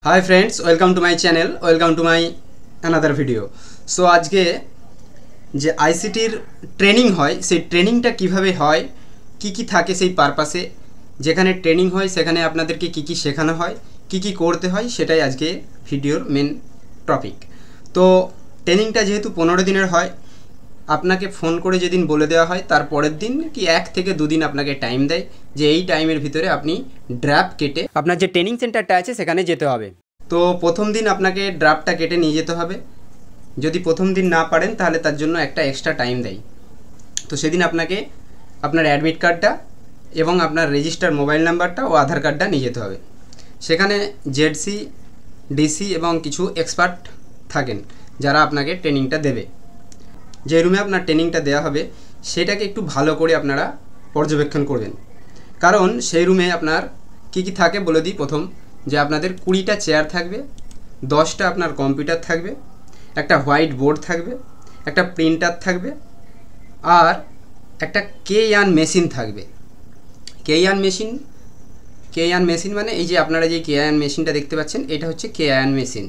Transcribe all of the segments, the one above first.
Hi friends welcome to my channel welcome to my another video. So आज के जे आईसीटीर training है से ट्रेनिंगटा किभाबे হয় কি থাকে সেই পারপাসে যেখানে ট্রেনিং হয় সেখানে আপনাদেরকে কি শেখানো হয় কি করতে হয় সেটাই আজকে ভিডিওর মেন টপিক। তো ট্রেনিংটা যেহেতু 15 দিনের হয় আপনাকে ফোন করে যেদিন বলে দেওয়া হয় তার পরের দিন কি 1 থেকে 2 দিন আপনাকে টাইম দেয় যে এই টাইমের ভিতরে আপনি ড্রাফট কেটে আপনার যে ট্রেনিং সেন্টারটা আছে সেখানে যেতে হবে। তো প্রথম দিন আপনাকে ড্রাফটটা কেটে নিয়ে যেতে হবে। যদি প্রথম দিন না পারেন তাহলে তার জন্য একটা এক্সট্রা টাইম দেয়। তো সেদিন আপনাকে আপনার অ্যাডমিট কার্ডটা এবং আপনার রেজিস্টার মোবাইল নাম্বারটা ও আধার কার্ডটা নিয়ে যেতে হবে। সেখানে জেডসি ডিসি এবং কিছু এক্সপার্ট থাকেন যারা আপনাকে ট্রেনিংটা দেবে। যে রুমে আপনার ট্রেনিংটা দেওয়া হবে সেটাকে একটু ভালো করে আপনারা পর্যবেক্ষণ করবেন, কারণ সেই রুমে আপনার কি থাকে বলে দিই। প্রথম যে আপনাদের 20টা চেয়ার থাকবে, 10টা আপনার কম্পিউটার থাকবে, একটা হোয়াইট বোর্ড থাকবে, একটা প্রিন্টার থাকবে আর একটা কেয়ান মেশিন থাকবে। কেয়ান মেশিন মানে এই যে আপনারা যে কেয়ান মেশিনটা দেখতে পাচ্ছেন এটা হচ্ছে কেয়ান মেশিন।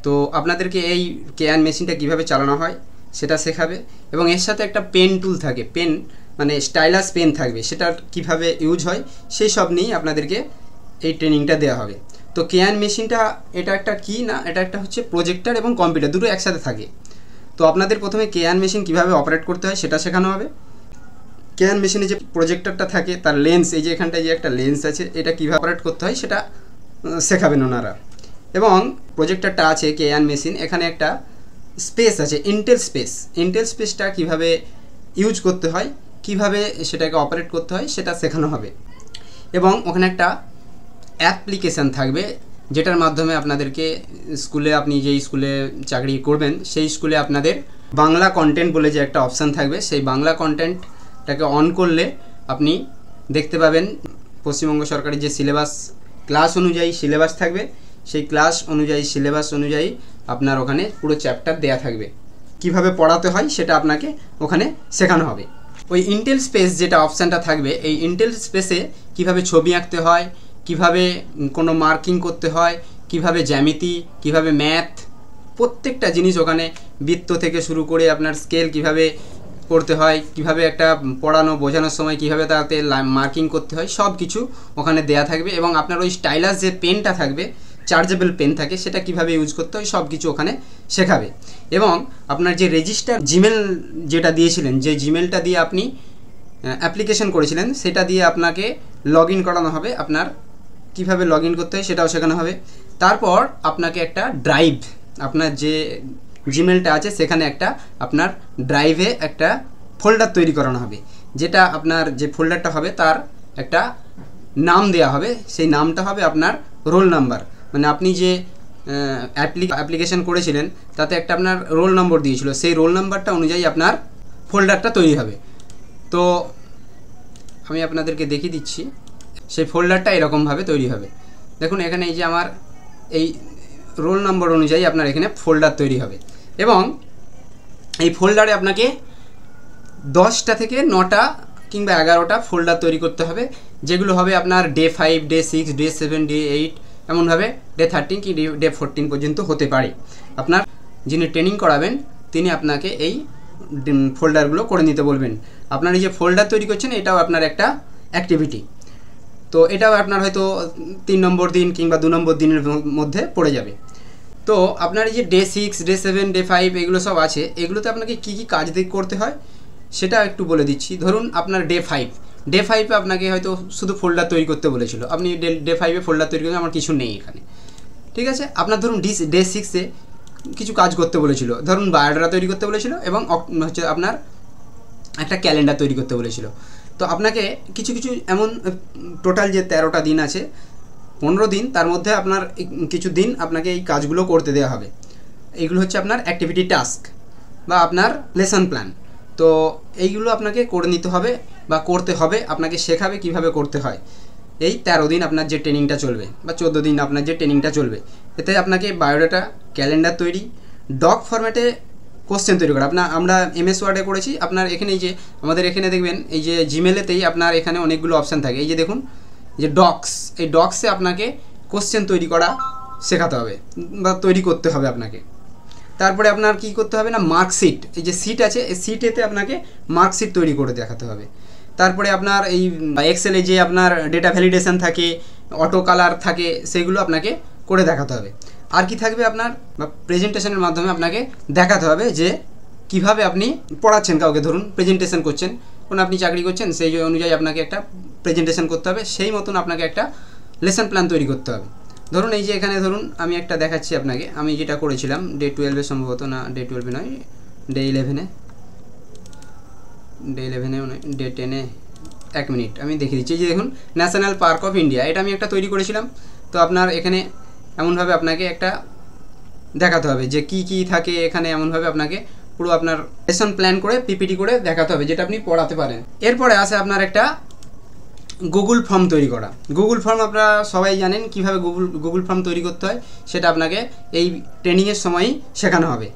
তো আপনাদেরকে এই কেয়ান মেশিনটা কিভাবে চালানো হয় সেটা শেখাবে এবং এর সাথে একটা পেন টুল থাকে, পেন মানে স্টাইলাস পেন থাকবে, সেটা কিভাবে ইউজ হয় সেই সব নিয়েই আপনাদেরকে এই ট্রেনিংটা দেওয়া হবে। তো কেয়ান মেশিনটা এটা একটা কি না, এটা একটা হচ্ছে প্রজেক্টর এবং কম্পিউটার দুটো একসাথে থাকে। তো আপনাদের প্রথমে কেয়ান মেশিন কিভাবে অপারেট করতে হয় সেটা শেখানো হবে। কেয়ান মেশিনে যে প্রজেক্টরটা থাকে তার লেন্স, এই যে এখানটায় যে একটা লেন্স আছে, এটা কীভাবে অপারেট করতে হয় সেটা শেখাবেন ওনারা। এবং প্রজেক্টরটা আছে কেয়ান মেশিন, এখানে একটা স্পেস আছে ইন্টেল স্পেসটা কীভাবে ইউজ করতে হয়, কিভাবে সেটাকে অপারেট করতে হয় সেটা শেখানো হবে। এবং ওখানে একটা অ্যাপ্লিকেশান থাকবে যেটার মাধ্যমে আপনাদেরকে স্কুলে, আপনি যেই স্কুলে চাকরি করবেন সেই স্কুলে আপনাদের বাংলা কন্টেন্ট বলে যে একটা অপশান থাকবে, সেই বাংলা কন্টেন্টটাকে অন করলে আপনি দেখতে পাবেন পশ্চিমবঙ্গ সরকারের যে সিলেবাস, ক্লাস অনুযায়ী সিলেবাস থাকবে, সেই ক্লাস অনুযায়ী সিলেবাস অনুযায়ী আপনার ওখানে পুরো চ্যাপ্টার দেয়া থাকবে। কিভাবে পড়াতে হয় সেটা আপনাকে ওখানে শেখানো হবে। ওই ইন্টেল স্পেস যেটা অপশানটা থাকবে, এই ইন্টেল স্পেসে কিভাবে ছবি আঁকতে হয়, কিভাবে কোনো মার্কিং করতে হয়, কিভাবে জ্যামিতি, কিভাবে ম্যাথ, প্রত্যেকটা জিনিস ওখানে বৃত্ত থেকে শুরু করে আপনার স্কেল কিভাবে করতে হয়, কিভাবে একটা পড়ানো বোঝানোর সময় কিভাবে তাতে মার্কিং করতে হয় সব কিছু ওখানে দেয়া থাকবে। এবং আপনার ওই স্টাইলাস যে পেনটা থাকবে, চার্জেবল পেন থাকে, সেটা কিভাবে ইউজ করতে হয় সব কিছু ওখানে শেখাবে। এবং আপনার যে রেজিস্টার জিমেল যেটা দিয়েছিলেন, যে জিমেলটা দিয়ে আপনি অ্যাপ্লিকেশন করেছিলেন সেটা দিয়ে আপনাকে লগ ইন করানো হবে। আপনার কিভাবে লগ ইন করতে হয় সেটাও শেখানো হবে। তারপর আপনাকে একটা ড্রাইভ, আপনার যে জিমেলটা আছে সেখানে একটা আপনার ড্রাইভে একটা ফোল্ডার তৈরি করানো হবে, যেটা আপনার যে ফোল্ডারটা হবে তার একটা নাম দেওয়া হবে। সেই নামটা হবে আপনার রোল নাম্বার, মানে আপনি যে অ্যাপ্লিকেশন করেছিলেন তাতে একটা আপনার রোল নম্বর দিয়েছিল, সেই রোল নাম্বারটা অনুযায়ী আপনার ফোল্ডারটা তৈরি হবে। তো আমি আপনাদেরকে দেখিয়ে দিচ্ছি, সেই ফোল্ডারটা এরকমভাবে তৈরি হবে। দেখুন এখানে এই যে আমার এই রোল নম্বর অনুযায়ী আপনার এখানে ফোল্ডার তৈরি হবে। এবং এই ফোল্ডারে আপনাকে 10টা থেকে 9টা কিংবা 11টা ফোল্ডার তৈরি করতে হবে, যেগুলো হবে আপনার ডে 5, ডে 6, ডে 7, ডে 8, এমনভাবে ডে 13 কি ডে 14 পর্যন্ত হতে পারে। আপনার যিনি ট্রেনিং করাবেন তিনি আপনাকে এই ফোল্ডারগুলো করে নিতে বলবেন। আপনার এই যে ফোল্ডার তৈরি করছেন এটাও আপনার একটা অ্যাক্টিভিটি। তো এটাও আপনার হয়তো 3 নম্বর দিন কিংবা 2 নম্বর দিনের মধ্যে পড়ে যাবে। তো আপনার এই যে ডে 6, ডে 7, ডে 5 এগুলো সব আছে, এগুলোতে আপনাকে কী কাজ করতে হয় সেটা একটু বলে দিচ্ছি। ধরুন আপনার ডে 5 আপনাকে হয়তো শুধু ফোল্ডার তৈরি করতে বলেছিল, আপনি ডে 5 ফোল্ডার তৈরি করতে আমার কিছু নেই এখানে, ঠিক আছে। আপনার ধরুন ডে 6 কিছু কাজ করতে বলেছিল, ধরুন বায়োডাটা তৈরি করতে বলেছিল এবং হচ্ছে আপনার একটা ক্যালেন্ডার তৈরি করতে বলেছিল। তো আপনাকে কিছু এমন টোটাল যে 13টা দিন আছে, 15 দিন, তার মধ্যে আপনার কিছু দিন আপনাকে এই কাজগুলো করতে দেওয়া হবে। এইগুলো হচ্ছে আপনার অ্যাক্টিভিটি টাস্ক বা আপনার লেসন প্ল্যান। তো এইগুলো আপনাকে করে নিতে হবে বা করতে হবে, আপনাকে শেখাবে কিভাবে করতে হয়। এই 13 দিন আপনার যে ট্রেনিংটা চলবে বা 14 দিন আপনার যে ট্রেনিংটা চলবে, এতে আপনাকে বায়োডাটা, ক্যালেন্ডার তৈরি, ডক ফরম্যাটে কোশ্চেন তৈরি করা। আমরা MS ওয়ার্ডে করেছি। আপনার এখানে এই যে আমাদের এখানে দেখবেন এই যে জিমেলেতেই আপনার এখানে অনেকগুলো অপশান থাকে, এই যে দেখুন যে ডক্স, এই ডক্সে আপনাকে কোশ্চেন তৈরি করা শেখাতে হবে বা তৈরি করতে হবে আপনাকে। তারপরে আপনার কি করতে হবে না, মার্কশিট, এই যে সিট আছে এই সিটেতে আপনাকে মার্কশিট তৈরি করে দেখাতে হবে। তারপরে আপনার এই এক্সেলে যে আপনার ডেটা ভ্যালিডেশন থাকে, অটো কালার থাকে, সেগুলো আপনাকে করে দেখাতে হবে। আর কি থাকবে আপনার, বা প্রেজেন্টেশনের মাধ্যমে আপনাকে দেখাতে হবে যে কিভাবে আপনি পড়াচ্ছেন কাউকে, ধরুন প্রেজেন্টেশন করছেন, কোনো আপনি চাকরি করছেন, সেই অনুযায়ী আপনাকে একটা প্রেজেন্টেশন করতে হবে, সেই মতন আপনাকে একটা লেসন প্ল্যান তৈরি করতে হবে। ধরুন এই যে এখানে ধরুন আমি একটা দেখাচ্ছি আপনাকে, আমি যেটা করেছিলাম ডে 12-এ সম্ভবত, না ডে 12-এ নয়, ডে 11-এ, ডে 11-এও নয়, ডে 10-এ, 1 মিনিট আমি দেখিয়ে দিচ্ছি। যে দেখুন ন্যাশনাল পার্ক অফ ইন্ডিয়া, এটা আমি একটা তৈরি করেছিলাম। তো আপনার এখানে এমনভাবে আপনাকে একটা দেখাতে হবে যে কি কি থাকে এখানে, এমনভাবে আপনাকে পুরো আপনার লেসন প্ল্যান করে পিপিটি করে দেখাতে হবে, যেটা আপনি পড়াতে পারেন। এরপরে আসে আপনার একটা গুগল ফর্ম তৈরি করা। গুগল ফর্ম আপনারা সবাই জানেন কীভাবে গুগল ফর্ম তৈরি করতে হয়, সেটা আপনাকে এই ট্রেনিংয়ের সময়ই শেখানো হবে।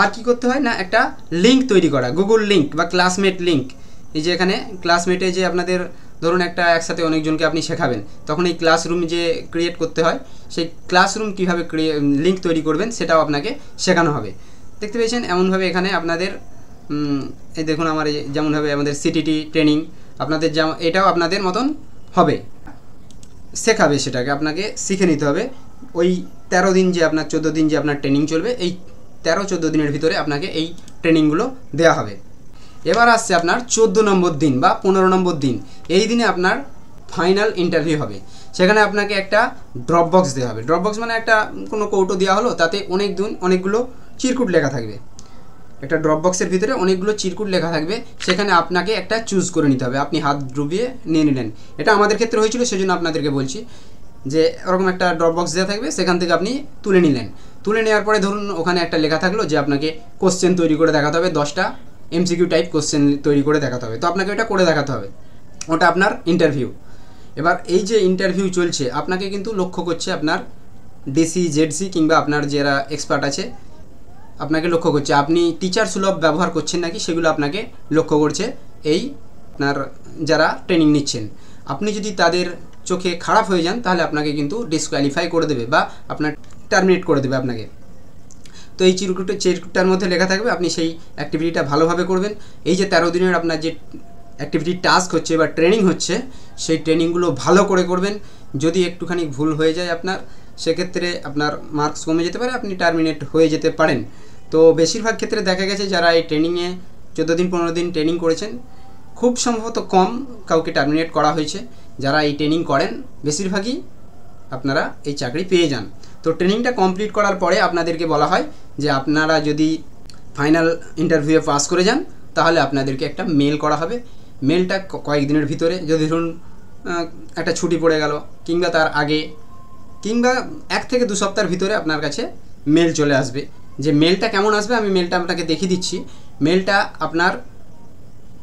আর কি করতে হয় না, একটা লিঙ্ক তৈরি করা, গুগল লিঙ্ক বা ক্লাসমেট লিঙ্ক। এই যে এখানে ক্লাসমেটে যে আপনাদের ধরুন একটা একসাথে অনেকজনকে আপনি শেখাবেন, তখন এই ক্লাসরুম যে ক্রিয়েট করতে হয়, সেই ক্লাসরুম কীভাবে লিঙ্ক তৈরি করবেন সেটাও আপনাকে শেখানো হবে। দেখতে পেয়েছেন এমনভাবে এখানে আপনাদের এই দেখুন আমার যেমনভাবে আমাদের সিটিটি ট্রেনিং, আপনাদের যেমন এটাও আপনাদের মতন হবে, শেখাবে, সেটাকে আপনাকে শিখে নিতে হবে। ওই 13 দিন যে আপনার 14 দিন যে আপনার ট্রেনিং চলবে, এই 13-14 দিনের ভিতরে আপনাকে এই ট্রেনিংগুলো দেওয়া হবে। এবার আসছে আপনার 14 নম্বর দিন বা 15 নম্বর দিন, এই দিনে আপনার ফাইনাল ইন্টারভিউ হবে। সেখানে আপনাকে একটা ড্রপ বক্স দেওয়া হবে। ড্রপ বক্স মানে একটা কোনো কৌটো দেওয়া হলো, তাতে অনেকগুলো চিরকুট লেখা থাকবে। একটা ড্রপ বক্সের ভিতরে অনেকগুলো চিরকুট লেখা থাকবে, সেখানে আপনাকে একটা চুজ করে নিতে হবে। আপনি হাত ডুবিয়ে নিয়ে নিলেন, এটা আমাদের ক্ষেত্রে হয়েছিল, সেজন্য আপনাদেরকে বলছি যে এরকম একটা ড্রপ বক্স দেওয়া থাকবে, সেখান থেকে আপনি তুলে নিলেন। তুলে নেওয়ার পরে ধরুন ওখানে একটা লেখা থাকলো যে আপনাকে কোশ্চেন তৈরি করে দেখাতে হবে, 10টা MCQ টাইপ কোশ্চেন তৈরি করে দেখাতে হবে। তো আপনাকে ওটা করে দেখাতে হবে, ওটা আপনার ইন্টারভিউ। এবার এই যে ইন্টারভিউ চলছে, আপনাকে কিন্তু লক্ষ্য করছে আপনার ডিসি, জেডসি কিংবা আপনার যারা এক্সপার্ট আছে, আপনাকে লক্ষ্য করছে আপনি টিচার সুলভ ব্যবহার করছেন নাকি, সেগুলো আপনাকে লক্ষ্য করছে এই আপনার যারা ট্রেনিং নিচ্ছেন। আপনি যদি তাদের চোখে খারাপ হয়ে যান, তাহলে আপনাকে কিন্তু ডিসকোয়ালিফাই করে দেবে বা আপনার টার্মিনেট করে দেবে আপনাকে। তো এই চিরকুটটার মধ্যে লেখা থাকবে, আপনি সেই অ্যাক্টিভিটিটা ভালোভাবে করবেন। এই যে 13 দিনের আপনার যে অ্যাক্টিভিটি টাস্ক হচ্ছে বা ট্রেনিং হচ্ছে, সেই ট্রেনিংগুলো ভালো করে করবেন। যদি একটুখানি ভুল হয়ে যায় আপনার, সেক্ষেত্রে আপনার মার্কস কমে যেতে পারে, আপনি টার্মিনেট হয়ে যেতে পারেন। তো বেশিরভাগ ক্ষেত্রে দেখা গেছে যারা এই ট্রেনিংয়ে 14 দিন 15 দিন ট্রেনিং করেছেন, খুব সম্ভবত কম কাউকে টার্মিনেট করা হয়েছে। যারা এই ট্রেনিং করেন বেশিরভাগই আপনারা এই চাকরি পেয়ে যান। তো ট্রেনিংটা কমপ্লিট করার পরে আপনাদেরকে বলা হয় যে আপনারা যদি ফাইনাল ইন্টারভিউয়ে পাস করে যান, তাহলে আপনাদেরকে একটা মেল করা হবে। মেলটা কয়েকদিনের ভিতরে, যদি ধরুন একটা ছুটি পড়ে গেল কিংবা তার আগে কিংবা 1 থেকে 2 সপ্তাহের ভিতরে আপনার কাছে মেল চলে আসবে। যে মেলটা কেমন আসবে আমি মেলটা আপনাকে দেখিয়ে দিচ্ছি। মেলটা আপনার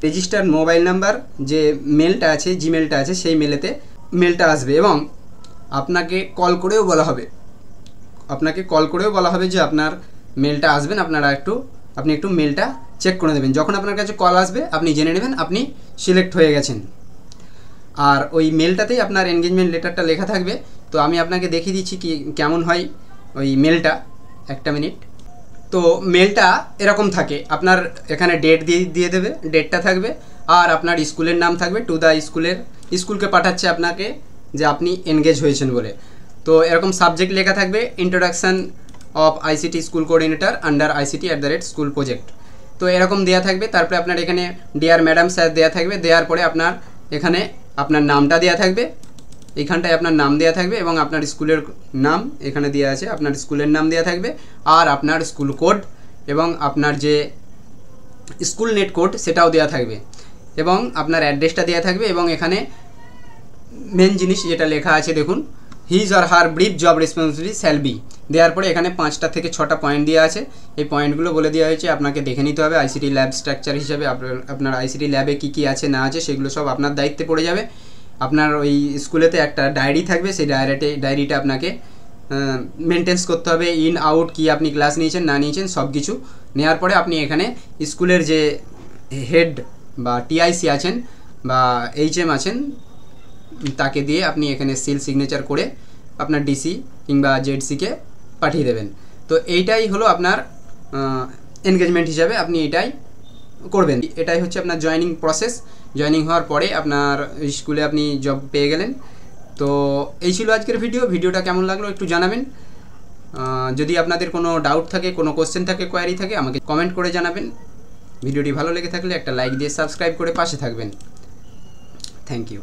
রেজিস্টার্ড মোবাইল নাম্বার যে মেলটা আছে, জিমেলটা আছে, সেই মেলেতে মেলটা আসবে এবং আপনাকে কল করেও বলা হবে যে আপনার মেলটা আসবেন, আপনি একটু মেলটা চেক করে নেবেন। যখন আপনার কাছে কল আসবে আপনি জেনে নেবেন আপনি সিলেক্ট হয়ে গেছেন। আর ওই মেলটাতেই আপনার এনগেজমেন্ট লেটারটা লেখা থাকবে। তো আমি আপনাকে দেখিয়ে দিচ্ছি কি কেমন হয় ওই মেলটা, একটা মিনিট। তো মেলটা এরকম থাকে, আপনার এখানে ডেট দিয়ে দেবে, ডেটটা থাকবে, আর আপনার স্কুলের নাম থাকবে, টু দ্য স্কুলকে পাঠাচ্ছে আপনাকে যে আপনি এনগেজ হয়েছেন বলে। তো এরকম সাবজেক্ট লেখা থাকবে, introduction of ICT school coordinator under ICT@স্কুল প্রজেক্ট। তো এরকম দেওয়া থাকবে। তারপরে আপনার এখানে ডিয়ার ম্যাডাম স্যার দেওয়া থাকবে। দেওয়ার পরে আপনার এখানে আপনার নামটা দেওয়া থাকবে, এইখানটায় আপনার নাম দেওয়া থাকবে এবং আপনার স্কুলের নাম এখানে দেওয়া আছে, আপনার স্কুলের নাম দেওয়া থাকবে, আর আপনার স্কুল কোড এবং আপনার যে স্কুল নেট কোড সেটাও দেওয়া থাকবে এবং আপনার অ্যাড্রেসটা দেওয়া থাকবে। এবং এখানে মেন জিনিস যেটা লেখা আছে দেখুন, his or her brief job responsibility shall be. দেওয়ার পরে এখানে 5টা থেকে 6টা পয়েন্ট দেওয়া আছে। এই পয়েন্টগুলো বলে দেওয়া হয়েছে, আপনাকে দেখে নিতে হবে। আইসিটি ল্যাব স্ট্রাকচার হিসাবে আপনার আইসিটি ল্যাবে কী আছে না আছে সেগুলো সব আপনার দায়িত্বে পড়ে যাবে। আপনার ওই স্কুলেতে একটা ডায়েরি থাকবে, সেই ডায়েরিটা আপনাকে মেনটেন্স করতে হবে, ইন আউট কি আপনি ক্লাস নিয়েছেন না নিয়েছেন সব কিছু। নেওয়ার পরে আপনি এখানে স্কুলের যে হেড বা TIC আছেন বা HM আছেন, তাকে দিয়ে আপনি এখানে সিল সিগনেচার করে আপনার DC কিংবা জেডসিকে পাঠিয়ে দেবেন। তো এইটাই হলো আপনার এনগেজমেন্ট হিসাবে আপনি এটাই করবেন। এটাই হচ্ছে আপনার জয়েনিং প্রসেস। জয়েনিং হওয়ার পরে আপনার স্কুলে আপনি জব পেয়ে গেলেন। তো এই ছিল আজকের ভিডিওটা কেমন লাগলো একটু জানাবেন। যদি আপনাদের কোনো ডাউট থাকে, কোনো কোশ্চেন থাকে, কোয়ারি থাকে, আমাকে কমেন্ট করে জানাবেন। ভিডিওটি ভালো লেগে থাকলে একটা লাইক দিয়ে সাবস্ক্রাইব করে পাশে থাকবেন। Thank you.